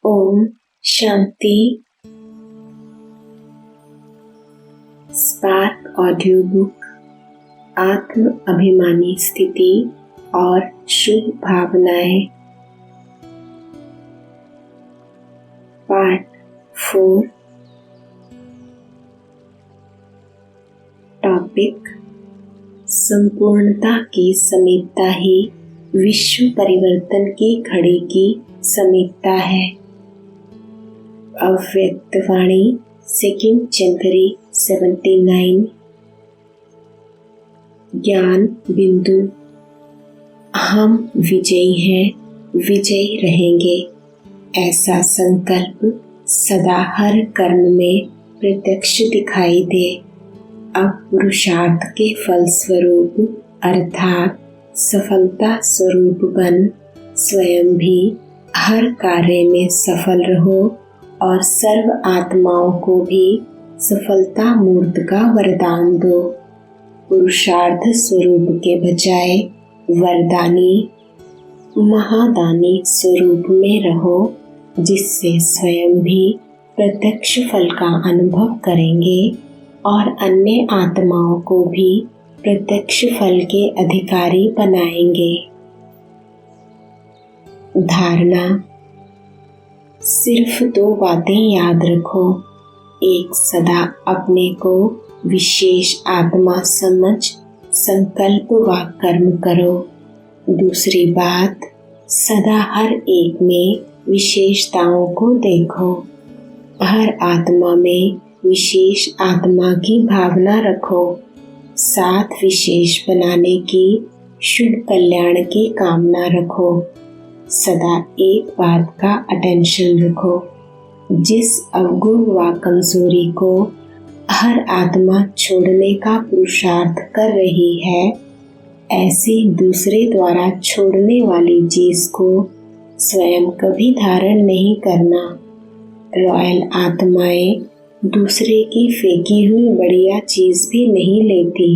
Om Shanti. Spark audio book आत्म अभिमानी स्थिति और शुभ भावनाएं, पार्ट 4। टॉपिक: संपूर्णता की समीपता ही विश्व परिवर्तन की घड़ी की समीपता है। अव्यक्त वाणी 2 जनवरी 79। ज्ञान बिंदु: हम विजयी हैं, विजयी रहेंगे, ऐसा संकल्प सदा हर कर्म में प्रत्यक्ष दिखाई दे। अब पुरुषार्थ के फलस्वरूप अर्थात सफलता स्वरूप बन स्वयं भी हर कार्य में सफल रहो और सर्व आत्माओं को भी सफलता मूर्त का वरदान दो। पुरुषार्थ स्वरूप के बजाय वरदानी महादानी स्वरूप में रहो, जिससे स्वयं भी प्रत्यक्ष फल का अनुभव करेंगे और अन्य आत्माओं को भी प्रत्यक्ष फल के अधिकारी बनाएंगे। धारणा: सिर्फ 2 बातें याद रखो। एक, सदा अपने को विशेष आत्मा समझ संकल्प व कर्म करो। दूसरी बात, सदा हर एक में विशेषताओं को देखो। हर आत्मा में विशेष आत्मा की भावना रखो। साथ विशेष बनाने की शुभ कल्याण की कामना रखो। सदा एक बात का अटेंशन रखो, जिस अवगुण व कमजोरी को हर आत्मा छोड़ने का पुरुषार्थ कर रही है, ऐसी दूसरे द्वारा छोड़ने वाली चीज को स्वयं कभी धारण नहीं करना। रॉयल आत्माएं दूसरे की फेंकी हुई बढ़िया चीज भी नहीं लेती।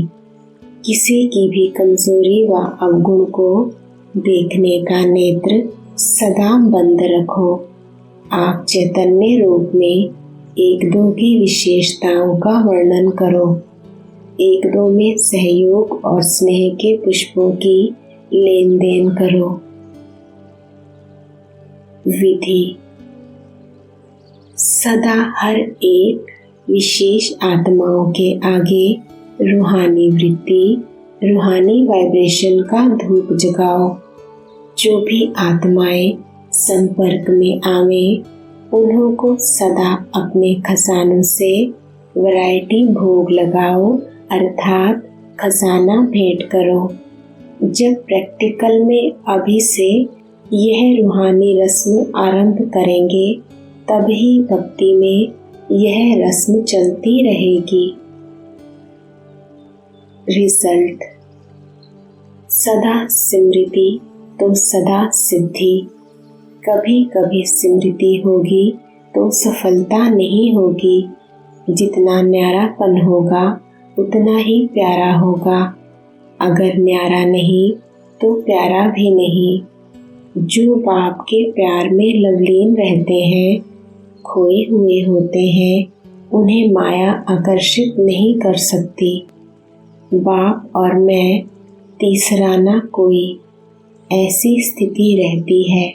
किसी की भी कमजोरी व अवगुण को देखने का नेत्र सदा बंद रखो। आप चैतन्य रूप में 1-2 की विशेषताओं का वर्णन करो। 1-2 में सहयोग और स्नेह के पुष्पों की लेन देन करो। विधि: सदा हर एक विशेष आत्माओं के आगे रूहानी वृत्ति, रूहानी वाइब्रेशन का धूप जगाओ। जो भी आत्माएं संपर्क में आवे, उन्हों को सदा अपने खजानों से वैरायटी भोग लगाओ, अर्थात खजाना भेंट करो। जब प्रैक्टिकल में अभी से यह रूहानी रस्म आरंभ करेंगे, तभी भक्ति में यह रस्म चलती रहेगी। रिजल्ट: सदा स्मृति तो सदा सिद्धि। कभी कभी स्मृति होगी तो सफलता नहीं होगी। जितना न्यारापन होगा उतना ही प्यारा होगा। अगर न्यारा नहीं तो प्यारा भी नहीं। जो बाप के प्यार में लवलीन रहते हैं, खोए हुए होते हैं, उन्हें माया आकर्षित नहीं कर सकती। बाप और मैं, तीसरा ना कोई, ऐसी स्थिति रहती है।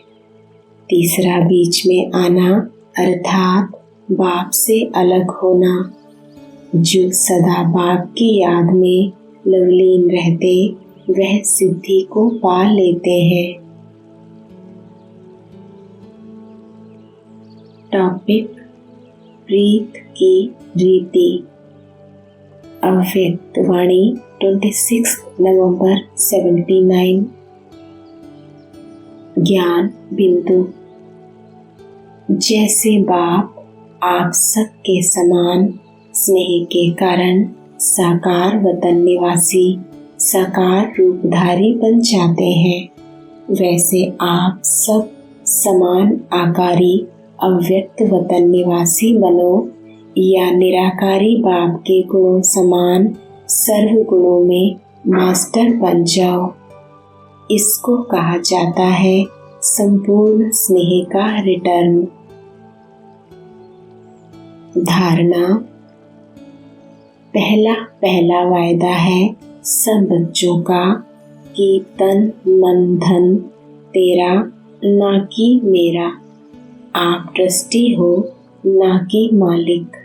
तीसरा बीच में आना अर्थात बाप से अलग होना। जो सदा बाप की याद में लवलीन रहते, वह सिद्धि को पा लेते हैं। टॉपिक: प्रीत की रीति। अव्यक्त वाणी 26 नवंबर 79। ज्ञान बिंदु: जैसे बाप आप सबके समान स्नेह के कारण साकार वतन निवासी, साकार रूपधारी बन जाते हैं, वैसे आप सब समान आकारी अव्यक्त वतन निवासी बनो या निराकारी बाप के गुणों समान सर्व गुणों में मास्टर बन जाओ। इसको कहा जाता है संपूर्ण स्नेह का रिटर्न। धारणा। पहला पहला वायदा है सब बच्चों का कि तन मन धन तेरा ना कि मेरा। आप ट्रस्टी हो ना कि मालिक।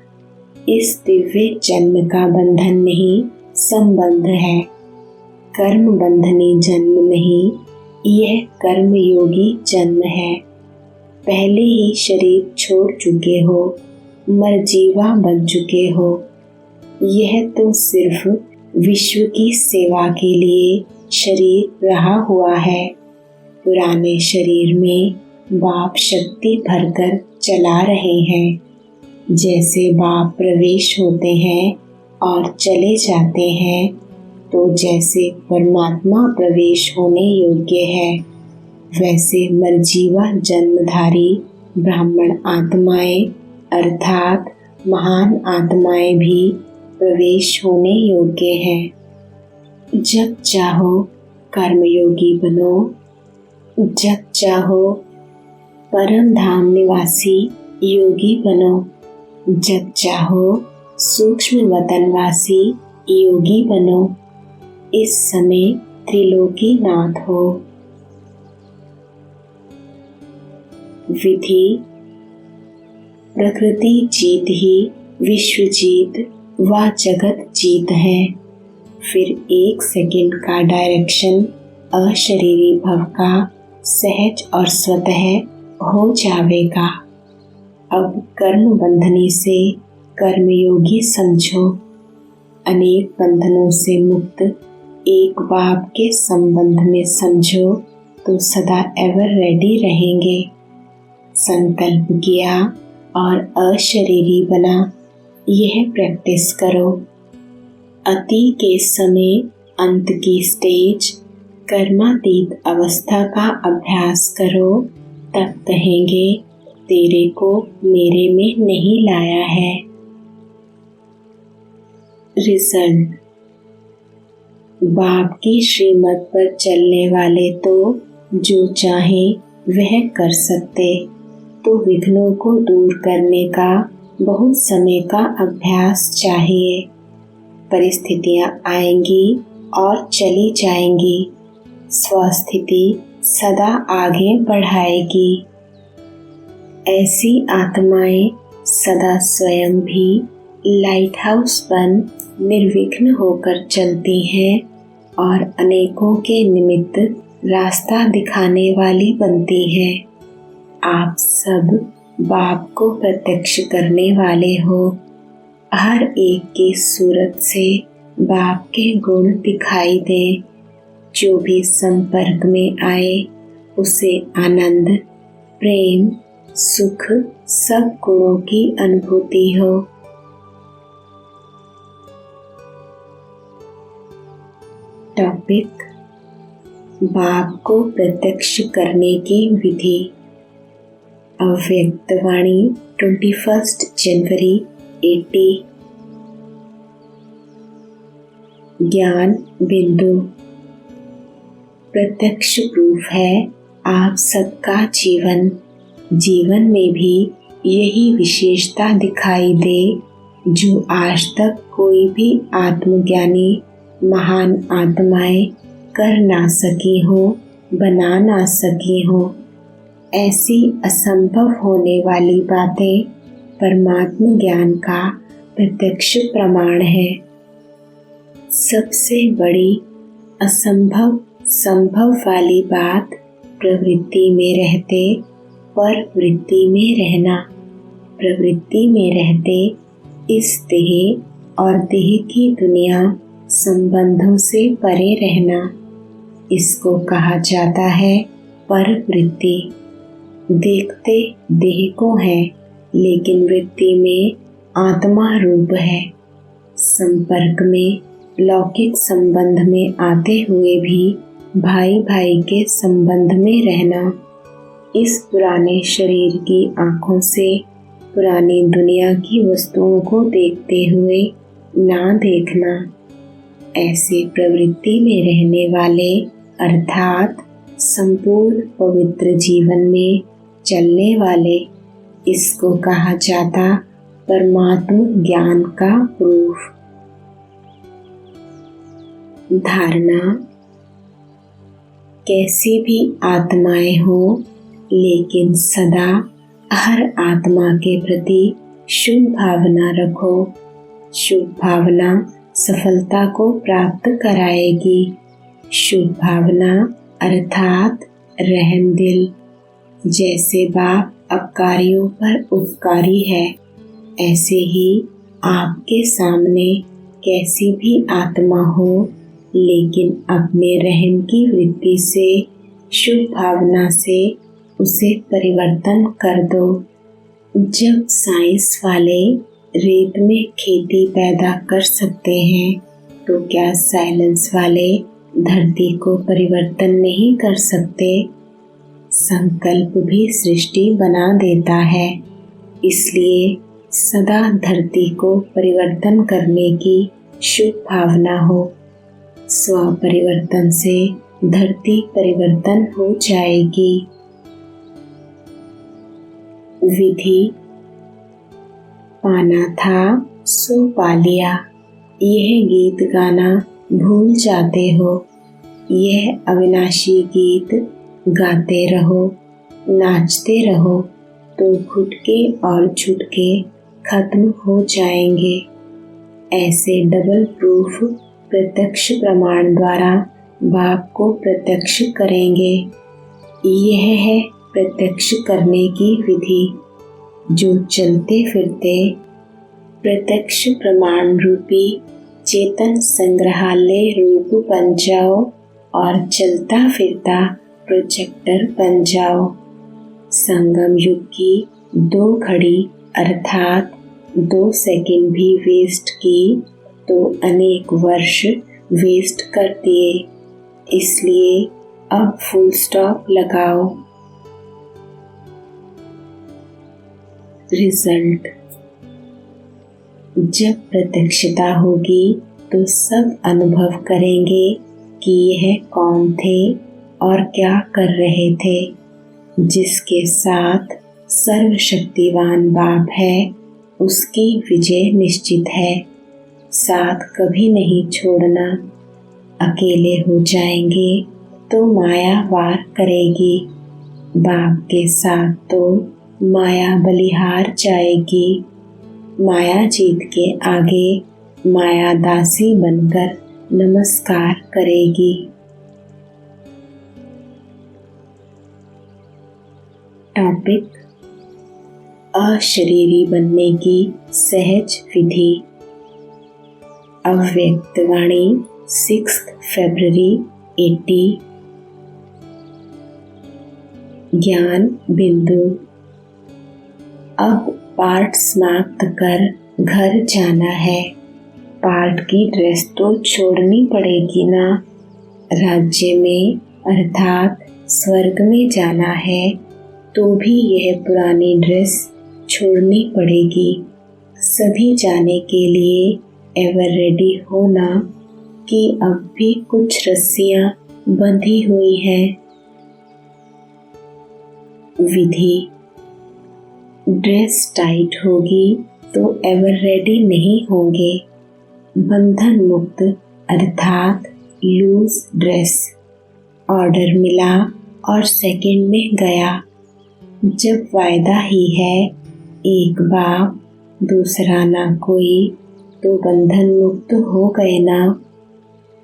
इस दिव्य जन्म का बंधन नहीं संबंध है। कर्म बंधनी जन्म नहीं, यह कर्म योगी जन्म है। पहले ही शरीर छोड़ चुके हो, मरजीवा बन चुके हो। यह तो सिर्फ विश्व की सेवा के लिए शरीर रहा हुआ है। पुराने शरीर में बाप शक्ति भरकर चला रहे हैं। जैसे बाप प्रवेश होते हैं और चले जाते हैं, तो जैसे परमात्मा प्रवेश होने योग्य है, वैसे मरजीवा जन्मधारी ब्राह्मण आत्माएं अर्थात महान आत्माएं भी प्रवेश होने योग्य हैं। जब चाहो कर्मयोगी बनो, जब चाहो परम धाम निवासी योगी बनो, जब चाहो सूक्ष्म वतनवासी योगी बनो। इस समय त्रिलोकी नाथ हो। विधि। प्रकृति जीत ही विश्व जीत व जगत जीत है। फिर 1 सेकंड का डायरेक्शन अशरीरी भव का सहज और स्वतः हो जाएगा। अब कर्म बंधनी से कर्मयोगी समझो। अनेक बंधनों से मुक्त एक बाप के संबंध में समझो तो सदा एवर रेडी रहेंगे। संकल्प किया और अशरीरी बना, यह प्रैक्टिस करो। अति के समय अंत की स्टेज कर्मातीत अवस्था का अभ्यास करो, तब कहेंगे तेरे को मेरे में नहीं लाया है। रिजल्ट। बाप की श्रीमत पर चलने वाले तो जो चाहे वह कर सकते, तो विघ्नों को दूर करने का बहुत समय का अभ्यास चाहिए। परिस्थितियां आएंगी और चली जाएंगी, स्वस्थिति सदा आगे बढ़ाएगी। ऐसी आत्माएं सदा स्वयं भी लाइट हाउस बन निर्विघ्न होकर चलती हैं और अनेकों के निमित्त रास्ता दिखाने वाली बनती हैं। आप सब बाप को प्रत्यक्ष करने वाले हो। हर एक की सूरत से बाप के गुण दिखाई दे। जो भी संपर्क में आए उसे आनंद, प्रेम, सुख सब गुणों की अनुभूति हो। टॉपिक। बाप को प्रत्यक्ष करने की विधि। अव्यक्त वाणी 21 जनवरी 80। ज्ञान बिंदु। प्रत्यक्ष प्रूफ है आप सबका जीवन में भी यही विशेषता दिखाई दे जो आज तक कोई भी आत्मज्ञानी महान आत्माएं कर ना सकी हो, बना ना सकी हो। ऐसी असंभव होने वाली बातें परमात्म ज्ञान का प्रत्यक्ष प्रमाण है। सबसे बड़ी असंभव संभव वाली बात प्रवृत्ति में रहते पर वृत्ति में रहना, प्रवृत्ति में रहते इस देह और देह की दुनिया संबंधों से परे रहना, इसको कहा जाता है परवृत्ति। देखते देह को है लेकिन वृत्ति में आत्मा रूप है। संपर्क में लौकिक संबंध में आते हुए भी भाई भाई के संबंध में रहना, इस पुराने शरीर की आँखों से पुरानी दुनिया की वस्तुओं को देखते हुए ना देखना। ऐसे प्रवृत्ति में रहने वाले अर्थात संपूर्ण पवित्र जीवन में चलने वाले, इसको कहा जाता परमात्म ज्ञान का प्रूफ। धारणा, कैसी भी आत्माएं हो, लेकिन सदा हर आत्मा के प्रति शुभ भावना रखो। शुभ भावना सफलता को प्राप्त कराएगी। शुभ भावना अर्थात रहम दिल। जैसे बाप अपकारियों पर उपकारी है, ऐसे ही आपके सामने कैसी भी आत्मा हो, लेकिन अपने रहम की वृत्ति से, शुभ भावना से उसे परिवर्तन कर दो। जब साइंस वाले रेत में खेती पैदा कर सकते हैं, तो क्या साइलेंस वाले धरती को परिवर्तन नहीं कर सकते? संकल्प भी सृष्टि बना देता है। इसलिए सदा धरती को परिवर्तन करने की शुभ भावना हो। स्व परिवर्तन से धरती परिवर्तन हो जाएगी। विधि, पाना था सो पा लिया। यह गीत गाना भूल जाते हो। यह अविनाशी गीत गाते रहो, नाचते रहो, तो घुटके और झुटके खत्म हो जाएंगे। ऐसे डबल प्रूफ प्रत्यक्ष प्रमाण द्वारा बाप को प्रत्यक्ष करेंगे। यह है प्रत्यक्ष करने की विधि, जो चलते फिरते प्रत्यक्ष प्रमाण रूपी चेतन संग्रहालय रूप बन जाओ और चलता फिरता प्रोजेक्टर बन जाओ। संगम युग की 2 घड़ी अर्थात 2 सेकंड भी वेस्ट की तो अनेक वर्ष वेस्ट कर दिए। इसलिए अब फुल स्टॉप लगाओ। रिजल्ट, जब प्रत्यक्षता होगी तो सब अनुभव करेंगे कि यह कौन थे और क्या कर रहे थे। जिसके साथ सर्वशक्तिवान बाप है, उसकी विजय निश्चित है। साथ कभी नहीं छोड़ना। अकेले हो जाएंगे तो माया वार करेगी। बाप के साथ तो माया बलिहार जाएगी। माया जीत के आगे माया दासी बनकर नमस्कार करेगी। टॉपिक, अशरीरी बनने की सहज विधि। अव्यक्त वाणी 6 फरवरी 80। ज्ञान बिंदु, अब पाठ समाप्त कर घर जाना है। पाठ की ड्रेस तो छोड़नी पड़ेगी ना। राज्य में अर्थात स्वर्ग में जाना है तो भी यह पुरानी ड्रेस छोड़नी पड़ेगी। सभी जाने के लिए एवर रेडी होना कि अब भी कुछ रस्सियां बंधी हुई हैं। विधि, ड्रेस टाइट होगी तो एवर रेडी नहीं होंगे। बंधन मुक्त अर्थात लूज ड्रेस। ऑर्डर मिला और सेकंड में गया। जब वायदा ही है, एक बाप दूसरा ना कोई, तो बंधन मुक्त हो गए ना।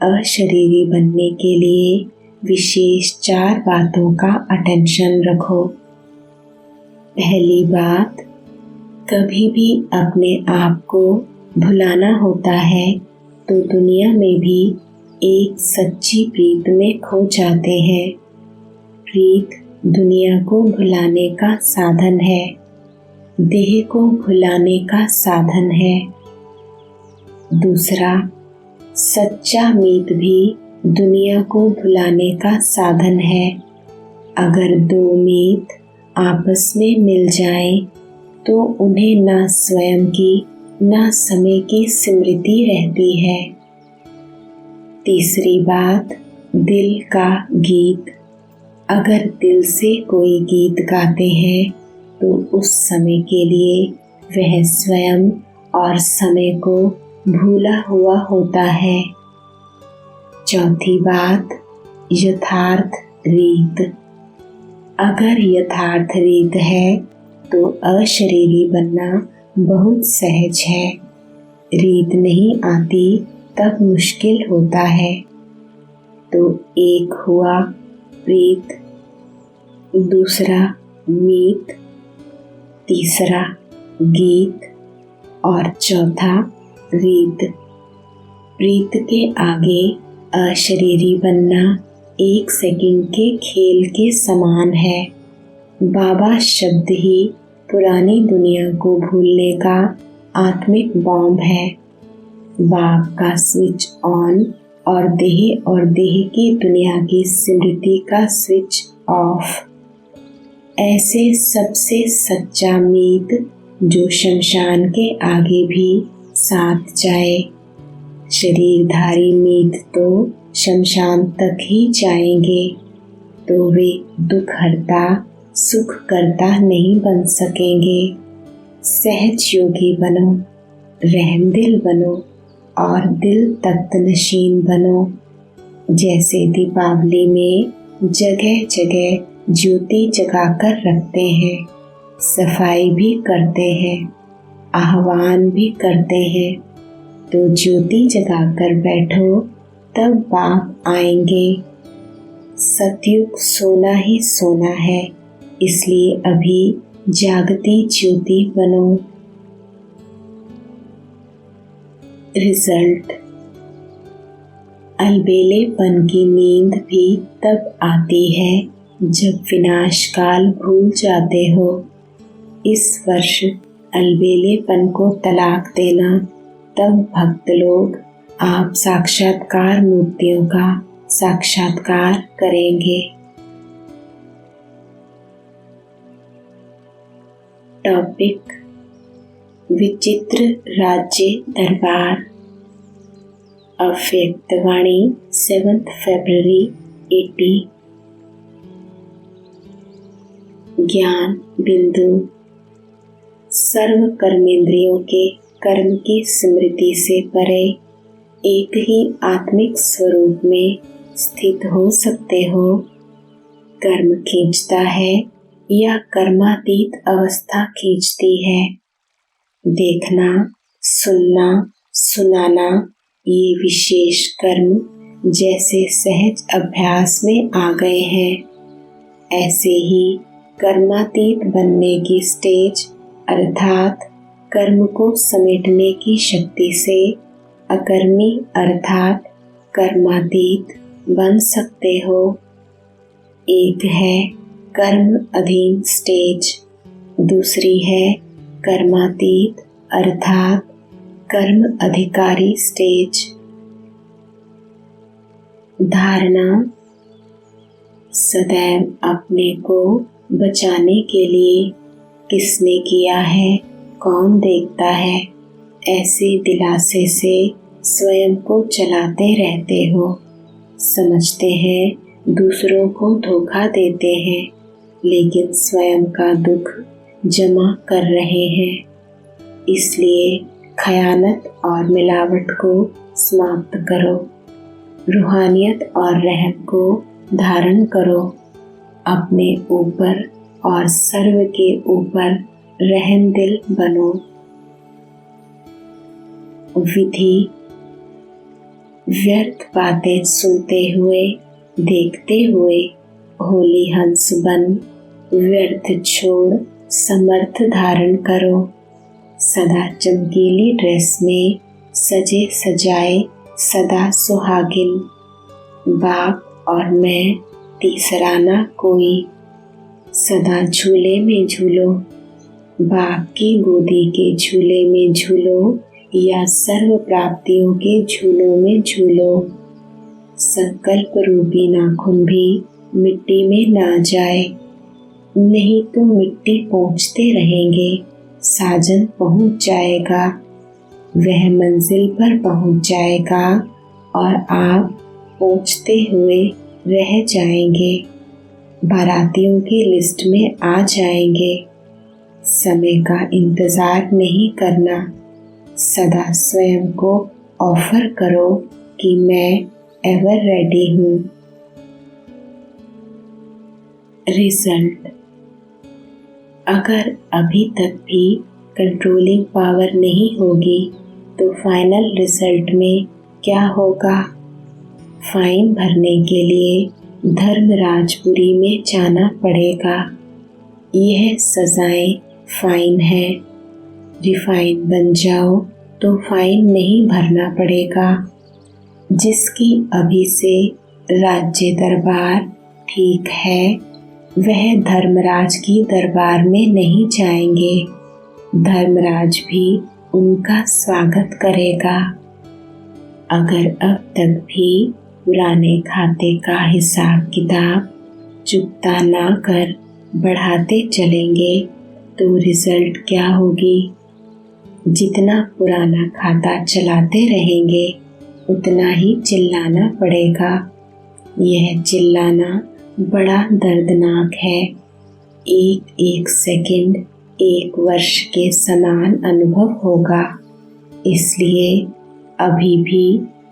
अशरीरी बनने के लिए विशेष 4 बातों का अटेंशन रखो। पहली बात, कभी भी अपने आप को भुलाना होता है तो दुनिया में भी एक सच्ची प्रीत में खो जाते हैं। प्रीत दुनिया को भुलाने का साधन है, देह को भुलाने का साधन है। दूसरा, सच्चा मीत भी दुनिया को भुलाने का साधन है। अगर 2 मीत आपस में मिल जाएं, तो उन्हें ना स्वयं की ना समय की स्मृति रहती है। तीसरी बात, दिल का गीत। अगर दिल से कोई गीत गाते हैं तो उस समय के लिए वह स्वयं और समय को भूला हुआ होता है। चौथी बात, यथार्थ रीत। अगर यथार्थ रीत है तो अशरीरी बनना बहुत सहज है। रीत नहीं आती तब मुश्किल होता है। तो एक हुआ प्रीत, दूसरा मीत, तीसरा गीत और चौथा रीत। प्रीत के आगे अशरीरी बनना एक सेकंड के खेल के समान है। बाबा शब्द ही पुरानी दुनिया को भूलने का आत्मिक बॉम्ब है। बाप का स्विच ऑन और देह की दुनिया की स्मृति का स्विच ऑफ। ऐसे सबसे सच्चा मीत जो शमशान के आगे भी साथ जाए। शरीरधारी मीत तो शमशान तक ही जाएंगे, तो वे दुख हरता सुख करता नहीं बन सकेंगे। सहज योगी बनो, रहमदिल बनो और दिल तख्त नशीन बनो। जैसे दीपावली में जगह जगह ज्योति जगाकर रखते हैं, सफाई भी करते हैं, आह्वान भी करते हैं, तो ज्योति जगाकर बैठो तब बाप आएंगे। सतयुग सोना ही सोना है, इसलिए अभी जागती ज्योति बनो। रिजल्ट, अलबेलेपन की नींद भी तब आती है जब विनाश काल भूल जाते हो। इस वर्ष अलबेलेपन को तलाक देना, तब भक्त लोग आप साक्षात्कार मूर्तियों का साक्षात्कार करेंगे। टॉपिक, विचित्र राज्य दरबार। अव्यक्तवाणी 7 फरवरी 80। ज्ञान बिंदु, सर्व कर्मेंद्रियों के कर्म की स्मृति से परे एक ही आत्मिक स्वरूप में स्थित हो सकते हो। कर्म खींचता है या कर्मातीत अवस्था खींचती है। देखना, सुनना, सुनाना ये विशेष कर्म जैसे सहज अभ्यास में आ गए हैं, ऐसे ही कर्मातीत बनने की स्टेज अर्थात कर्म को समेटने की शक्ति से अकर्मी अर्थात कर्मातीत बन सकते हो। एक है कर्म अधीन स्टेज, दूसरी है कर्मातीत अर्थात कर्म अधिकारी स्टेज। धारणा, सदैव अपने को बचाने के लिए किसने किया है, कौन देखता है, ऐसे दिलासे से स्वयं को चलाते रहते हो। समझते हैं दूसरों को धोखा देते हैं, लेकिन स्वयं का दुख जमा कर रहे हैं। इसलिए खयानत और मिलावट को समाप्त करो, रूहानियत और रहम को धारण करो। अपने ऊपर और सर्व के ऊपर रहमदिल बनो। विधि, व्यर्थ बातें सुनते हुए देखते हुए होली हंस बन व्यर्थ छोड़ समर्थ धारण करो। सदा चमकीली ड्रेस में सजे सजाए सदा सुहागिन। बाप और मैं तीसरा ना कोई। सदा झूले में झूलो, बाप की गोदी के झूले में झूलो या सर्व प्राप्तियों के झूलों में झूलो। संकल्प रूपी नाखून भी मिट्टी में ना जाए, नहीं तो मिट्टी पहुँचते रहेंगे, साजन पहुँच जाएगा, वह मंजिल पर पहुँच जाएगा और आप पहुँचते हुए रह जाएंगे, बारातियों की लिस्ट में आ जाएंगे। समय का इंतज़ार नहीं करना, सदा स्वयं को ऑफर करो कि मैं एवर रेडी हूँ। रिजल्ट, अगर अभी तक भी कंट्रोलिंग पावर नहीं होगी तो फाइनल रिजल्ट में क्या होगा? फाइन भरने के लिए धर्मराजपुरी में जाना पड़ेगा। यह सजाएं फाइन है। रिफाइन बन जाओ तो फाइन नहीं भरना पड़ेगा। जिसकी अभी से राज्य दरबार ठीक है, वह धर्मराज की दरबार में नहीं जाएंगे। धर्मराज भी उनका स्वागत करेगा। अगर अब तक भी पुराने खाते का हिसाब किताब चुकता ना कर बढ़ाते चलेंगे तो रिजल्ट क्या होगी? जितना पुराना खाता चलाते रहेंगे उतना ही चिल्लाना पड़ेगा। यह चिल्लाना बड़ा दर्दनाक है। एक एक सेकंड एक वर्ष के समान अनुभव होगा। इसलिए अभी भी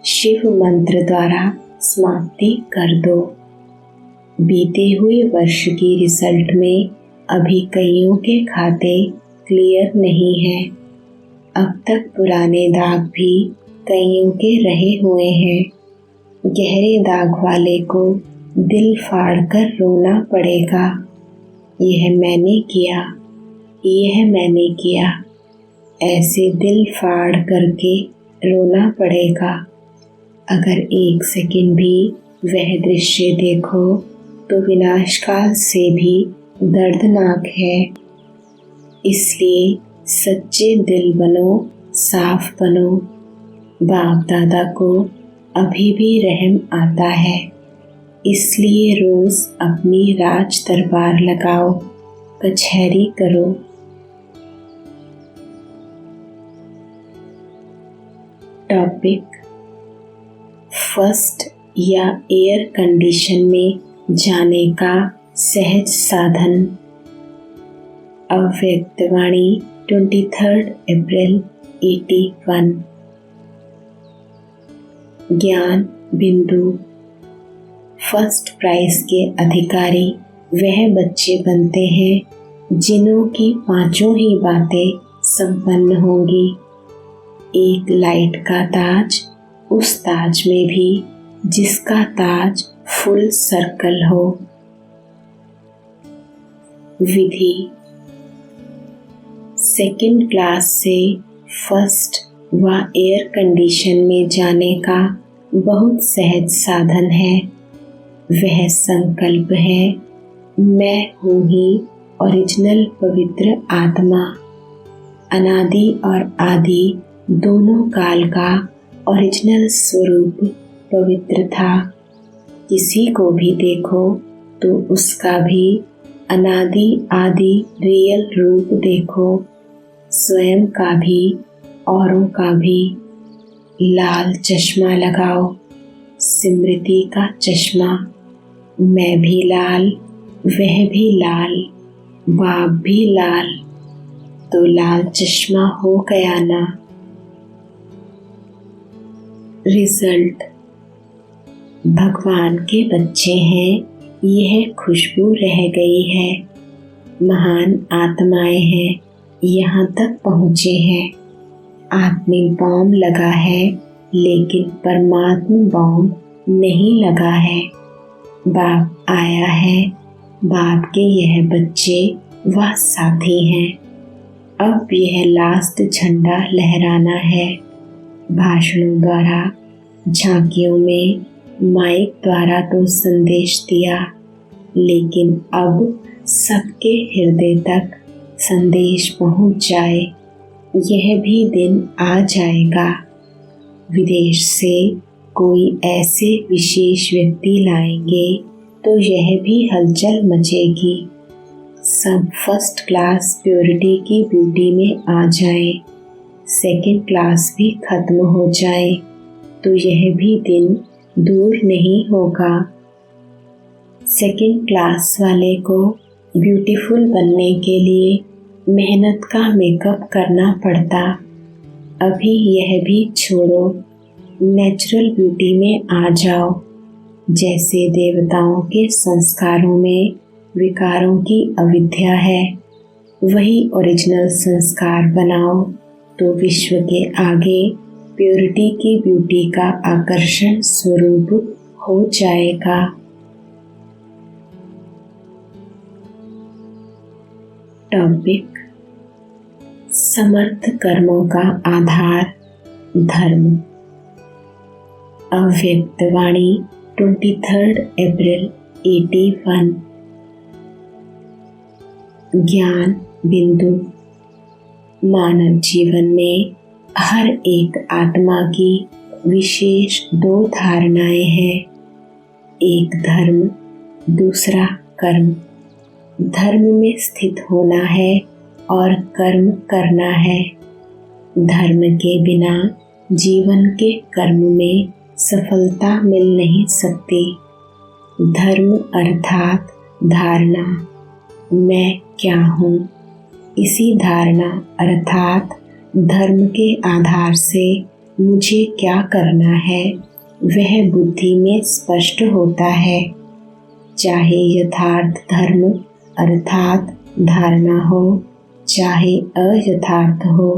शिव मंत्र द्वारा समाप्ति कर दो। बीते हुए वर्ष की रिजल्ट में अभी कईयों के खाते क्लियर नहीं है। अब तक पुराने दाग भी कईयों के रहे हुए हैं। गहरे दाग वाले को दिल फाड़कर रोना पड़ेगा। यह मैंने किया, यह मैंने किया, ऐसे दिल फाड़ करके रोना पड़ेगा। अगर एक सेकंड भी वह दृश्य देखो तो विनाशकाल से भी दर्दनाक है। इसलिए सच्चे दिल बनो, साफ बनो। बाप दादा को अभी भी रहम आता है, इसलिए रोज अपनी राज दरबार लगाओ, कचहरी करो। टॉपिक, फर्स्ट या एयर कंडीशन में जाने का सहज साधन। अव्यक्तवाणी 23 अप्रैल 81। ज्ञान बिंदु। फर्स्ट प्राइज के अधिकारी वह बच्चे बनते हैं जिन्हों की पांचों ही बातें संपन्न होंगी। एक लाइट का ताज, उस ताज में भी जिसका ताज फुल सर्कल हो। विधि, सेकंड क्लास से फर्स्ट व एयर कंडीशन में जाने का बहुत सहज साधन है। वह संकल्प है, मैं हूँ ही ओरिजिनल पवित्र आत्मा। अनादि और आदि दोनों काल का ओरिजिनल स्वरूप पवित्र था। किसी को भी देखो तो उसका भी अनादि आदि रियल रूप देखो, स्वयं का भी औरों का भी। लाल चश्मा लगाओ, स्मृति का चश्मा। मैं भी लाल, वह भी लाल, बाप भी लाल, तो लाल चश्मा हो गया ना। रिजल्ट, भगवान के बच्चे हैं, यह खुशबू रह गई है। महान आत्माएं हैं, यहाँ तक पहुँचे हैं। आत्मिक बॉम्ब लगा है लेकिन परमात्मा बॉम्ब नहीं लगा है। बाप आया है, बाप के यह बच्चे व साथी हैं। अब यह लास्ट झंडा लहराना है। भाषणों द्वारा, झांकियों में, माइक द्वारा तो संदेश दिया, लेकिन अब सबके हृदय तक संदेश पहुंच जाए, यह भी दिन आ जाएगा। विदेश से कोई ऐसे विशेष व्यक्ति लाएंगे तो यह भी हलचल मचेगी। सब फर्स्ट क्लास प्योरिटी की ब्यूटी में आ जाए, सेकंड क्लास भी खत्म हो जाए तो यह भी दिन दूर नहीं होगा। सेकंड क्लास वाले को ब्यूटीफुल बनने के लिए मेहनत का मेकअप करना पड़ता। अभी यह भी छोड़ो, नेचुरल ब्यूटी में आ जाओ। जैसे देवताओं के संस्कारों में विकारों की अविद्या है, वही ओरिजिनल संस्कार बनाओ तो विश्व के आगे प्योरिटी की ब्यूटी का आकर्षण स्वरूप हो जाएगा। टॉपिक: समर्थ कर्मों का आधार धर्म। अव्यक्तवाणी 23 अप्रैल 81। ज्ञान बिंदु। मानव जीवन में हर एक आत्मा की विशेष 2 धारणाएं हैं, एक धर्म, दूसरा कर्म। धर्म में स्थित होना है और कर्म करना है। धर्म के बिना जीवन के कर्म में सफलता मिल नहीं सकती। धर्म अर्थात धारणा, मैं क्या हूँ। इसी धारणा अर्थात धर्म के आधार से मुझे क्या करना है वह बुद्धि में स्पष्ट होता है। चाहे यथार्थ धर्म अर्थात धारणा हो, चाहे अयथार्थ हो।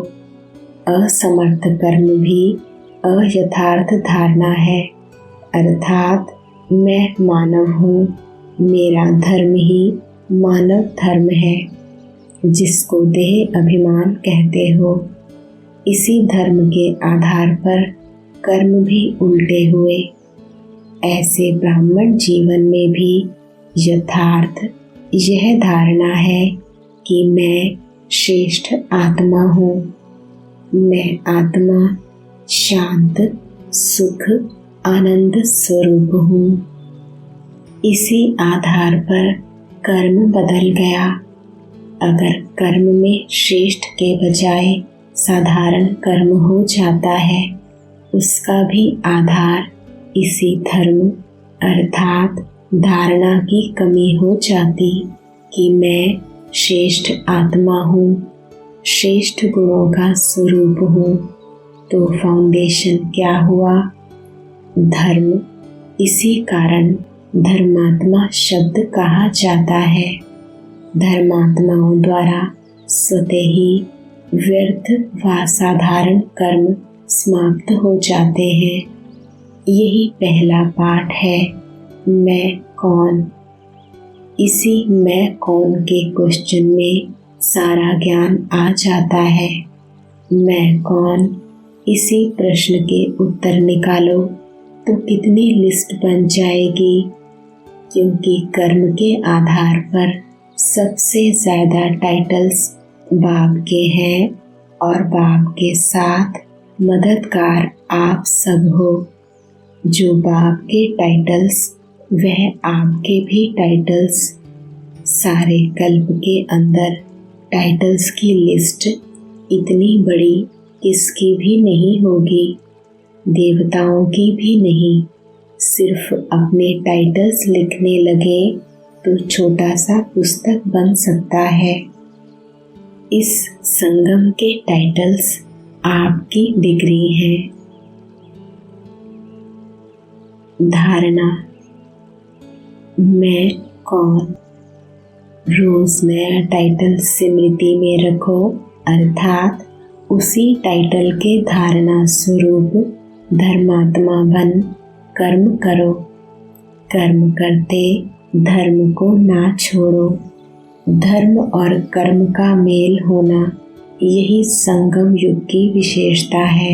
असमर्थ कर्म भी अयथार्थ धारणा है, अर्थात मैं मानव हूँ, मेरा धर्म ही मानव धर्म है, जिसको देह अभिमान कहते हो। इसी धर्म के आधार पर कर्म भी उल्टे हुए। ऐसे ब्राह्मण जीवन में भी यथार्थ यह धारणा है कि मैं श्रेष्ठ आत्मा हूँ। मैं आत्मा शांत सुख आनंद स्वरूप हूँ। इसी आधार पर कर्म बदल गया। अगर कर्म में श्रेष्ठ के बजाय साधारण कर्म हो जाता है, उसका भी आधार इसी धर्म अर्थात धारणा की कमी हो जाती कि मैं श्रेष्ठ आत्मा हूँ, श्रेष्ठ गुणों का स्वरूप हूँ। तो फाउंडेशन क्या हुआ? धर्म। इसी कारण धर्मात्मा शब्द कहा जाता है। धर्मात्माओं द्वारा स्वतः ही व्यर्थ व साधारण कर्म समाप्त हो जाते हैं। यही पहला पाठ है, मैं कौन। इसी मैं कौन के क्वेश्चन में सारा ज्ञान आ जाता है। मैं कौन, इसी प्रश्न के उत्तर निकालो तो कितनी लिस्ट बन जाएगी, क्योंकि कर्म के आधार पर सबसे ज़्यादा टाइटल्स बाप के हैं और बाप के साथ मददगार आप सब हो। जो बाप के टाइटल्स वह आपके भी टाइटल्स। सारे कल्प के अंदर टाइटल्स की लिस्ट इतनी बड़ी किसकी भी नहीं होगी, देवताओं की भी नहीं। सिर्फ अपने टाइटल्स लिखने लगे तो छोटा सा पुस्तक बन सकता है। इस संगम के टाइटल्स आपकी डिग्री हैं। धारणा, मैं कौन। रोज नया टाइटल स्मृति में रखो, अर्थात उसी टाइटल के धारणा स्वरूप धर्मात्मा बन कर्म करो। कर्म करते धर्म को ना छोड़ो। धर्म और कर्म का मेल होना यही संगम युग की विशेषता है।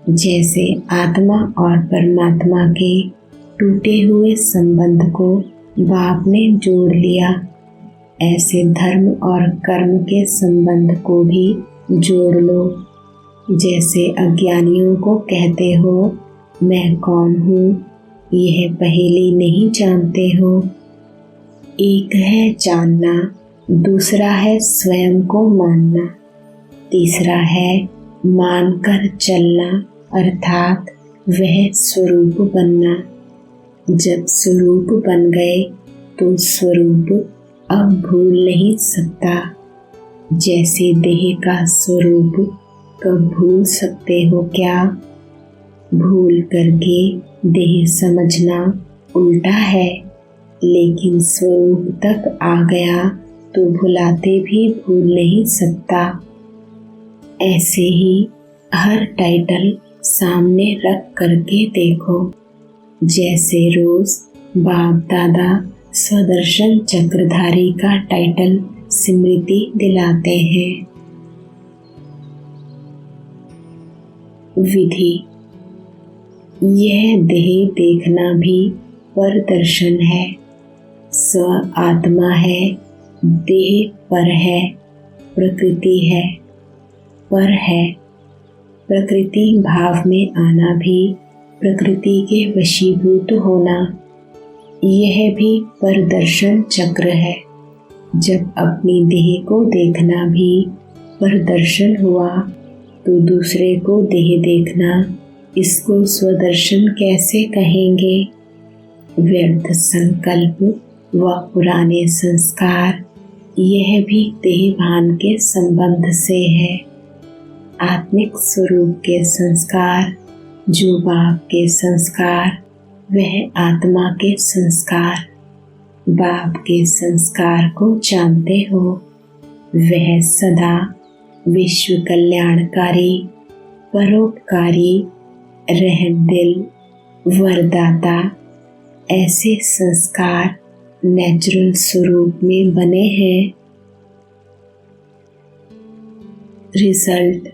जैसे आत्मा और परमात्मा के टूटे हुए संबंध को बाप ने जोड़ लिया, ऐसे धर्म और कर्म के संबंध को भी जोड़ लो। जैसे अज्ञानियों को कहते हो मैं कौन हूँ, यह पहेली नहीं जानते हो। एक है जानना, दूसरा है स्वयं को मानना, तीसरा है मानकर चलना अर्थात वह स्वरूप बनना। जब स्वरूप बन गए तो स्वरूप अब भूल नहीं सकता। जैसे देह का स्वरूप कब भूल सकते हो क्या? भूल करके देह समझना उल्टा है, लेकिन स्वरूप तक आ गया तो भुलाते भी भूल नहीं सकता। ऐसे ही हर टाइटल सामने रख करके देखो, जैसे रोज बाप दादा स्वदर्शन चक्रधारी का टाइटल स्मृति दिलाते हैं। विधि: यह देह देखना भी परदर्शन है। स्व आत्मा है, देह पर है, प्रकृति है, पर है। प्रकृति भाव में आना भी प्रकृति के वशीभूत होना, यह भी परदर्शन चक्र है। जब अपनी देह को देखना भी परदर्शन हुआ तो दूसरे को देह देखना, इसको स्वदर्शन कैसे कहेंगे? व्यर्थ संकल्प व पुराने संस्कार, यह भी देह भान के संबंध से है। आत्मिक स्वरूप के संस्कार, जो बाप के संस्कार, वह आत्मा के संस्कार। बाप के संस्कार को जानते हो, वह सदा विश्व कल्याणकारी, परोपकारी, रहमदिल, वरदाता, ऐसे संस्कार नेचुरल स्वरूप में बने हैं। रिजल्ट: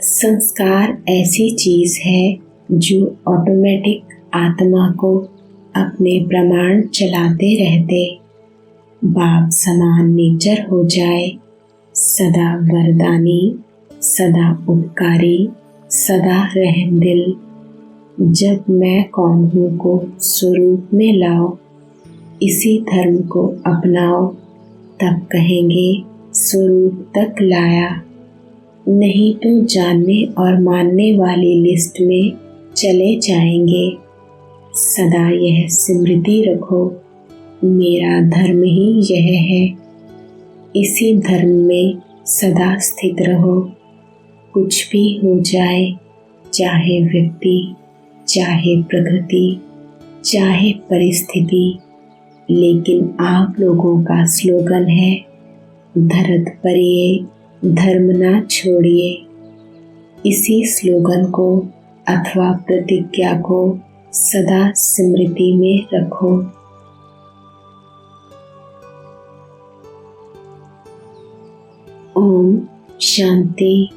संस्कार ऐसी चीज है जो ऑटोमेटिक आत्मा को अपने प्रमाण चलाते रहते। बाप समान नेचर हो जाए, सदा वरदानी, सदा उपकारी, सदा रहमदिल। जब मैं कौन हूँ को स्वरूप में लाओ, इसी धर्म को अपनाओ, तब कहेंगे स्वरूप तक लाया। नहीं तो जानने और मानने वाली लिस्ट में चले जाएंगे। सदा यह स्मृति रखो, मेरा धर्म ही यह है। इसी धर्म में सदा स्थित रहो। कुछ भी हो जाए, चाहे व्यक्ति, चाहे प्रकृति, चाहे परिस्थिति, लेकिन आप लोगों का स्लोगन है, धरत परिये, धर्म ना छोड़िए। इसी स्लोगन को अथवा प्रतिज्ञा को सदा स्मृति में रखो। ओम शांति।